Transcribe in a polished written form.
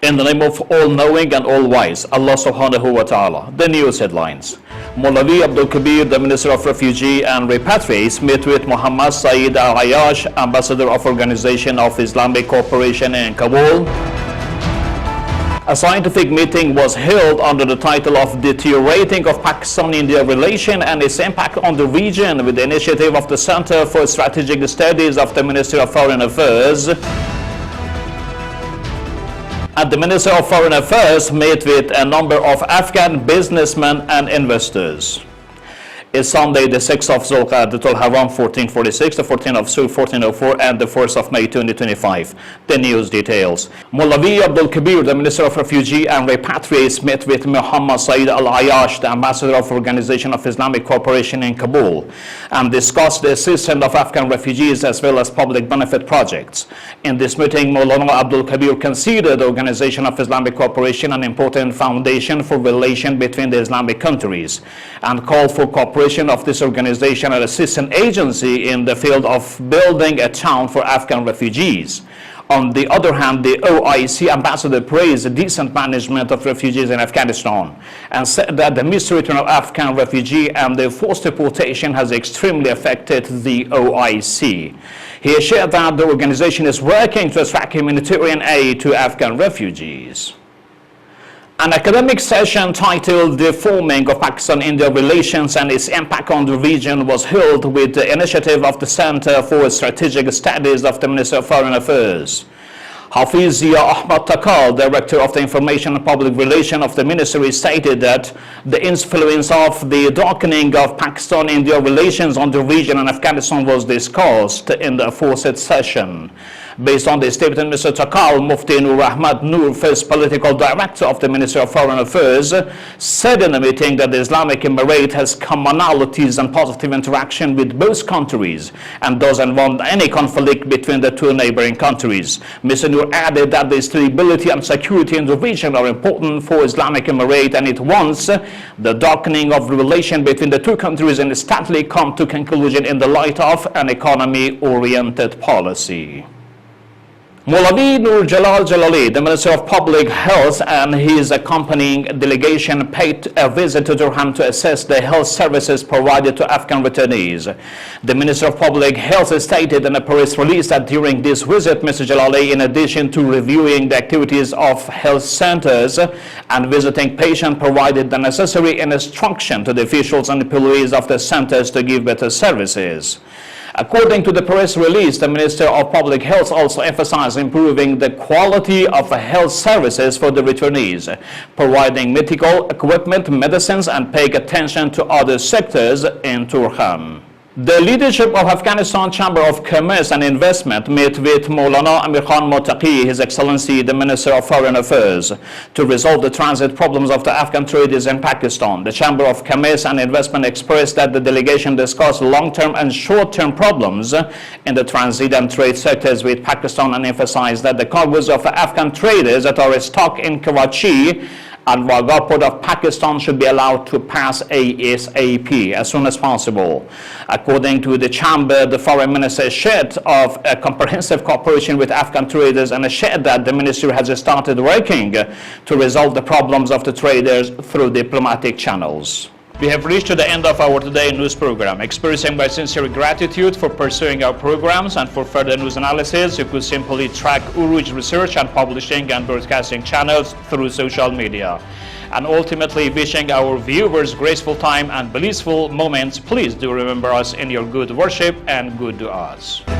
In the name of all-knowing and all-wise, Allah subhanahu wa ta'ala. The news headlines. Maulvi Abdul Kabir, the Minister of Refugee and Repatriates, met with Muhammad Saeed Al-Ayyash, Ambassador of Organization of Islamic Cooperation in Kabul. A scientific meeting was held under the title of Deteriorating of Pakistan-India Relation and its Impact on the Region with the initiative of the Center for Strategic Studies of the Ministry of Foreign Affairs. And the Minister of Foreign Affairs met with a number of Afghan businessmen and investors. It's Sunday, the 6th of Zulqa'dah al-Haram 1446, the 14th of Sur 1404, and the 1st of May 2025. The news details. Maulvi Abdul Kabir, the Minister of Refugee and Repatriates, met with Muhammad Saeed Al-Ayyash, the Ambassador of Organization of Islamic Cooperation in Kabul, and discussed the assistance of Afghan refugees as well as public benefit projects. In this meeting, Maulana Abdul Kabir considered the Organization of Islamic Cooperation an important foundation for relation between the Islamic countries and called for cooperation of this organization and assistant agency in the field of building a town for Afghan refugees. On the other hand, the OIC ambassador praised the decent management of refugees in Afghanistan and said that the mistreatment of Afghan refugees and their forced deportation has extremely affected the OIC. He assured that the organization is working to attract humanitarian aid to Afghan refugees. An academic session titled Reforming of Pakistan-India Relations and its Impact on the Region was held with the initiative of the Center for Strategic Studies of the Ministry of Foreign Affairs. Hafiz Zia Ahmad Takal, Director of the Information and Public Relations of the Ministry, stated that the influence of the darkening of Pakistan-India relations on the region and Afghanistan was discussed in the aforesaid session. Based on the statement, Mr. Takal, Mufti Nur Ahmad Nur, first political director of the Ministry of Foreign Affairs, said in the meeting that the Islamic Emirate has commonalities and positive interaction with both countries and doesn't want any conflict between the two neighboring countries. Mr. Nur added that the stability and security in the region are important for Islamic Emirate and it wants the darkening of the relation between the two countries and instantly come to conclusion in the light of an economy-oriented policy. Maulvi Nur Jalal Jalali, the Minister of Public Health, and his accompanying delegation paid a visit to Durham to assess the health services provided to Afghan returnees. The Minister of Public Health stated in a press release that during this visit, Mr. Jalali, in addition to reviewing the activities of health centers and visiting patients, provided the necessary instruction to the officials and employees of the centers to give better services. According to the press release, the Minister of Public Health also emphasized improving the quality of health services for the returnees, providing medical equipment, medicines, and paying attention to other sectors in Durham. The leadership of Afghanistan Chamber of Commerce and Investment met with Maulana Amir Khan Motaqi, His Excellency the Minister of Foreign Affairs, to resolve the transit problems of the Afghan traders in Pakistan. The Chamber of Commerce and Investment expressed that the delegation discussed long-term and short-term problems in the transit and trade sectors with Pakistan and emphasized that the cargoes of Afghan traders that are stocked in Karachi and Wagah port of Pakistan should be allowed to pass ASAP as soon as possible. According to the chamber, the foreign minister shared of a comprehensive cooperation with Afghan traders and shared that the ministry has started working to resolve the problems of the traders through diplomatic channels. We have reached to the end of our Today News program. Expressing my sincere gratitude for pursuing our programs, and for further news analysis, you could simply track Uruj research and publishing and broadcasting channels through social media. And ultimately wishing our viewers graceful time and blissful moments, please do remember us in your good worship and good du'as.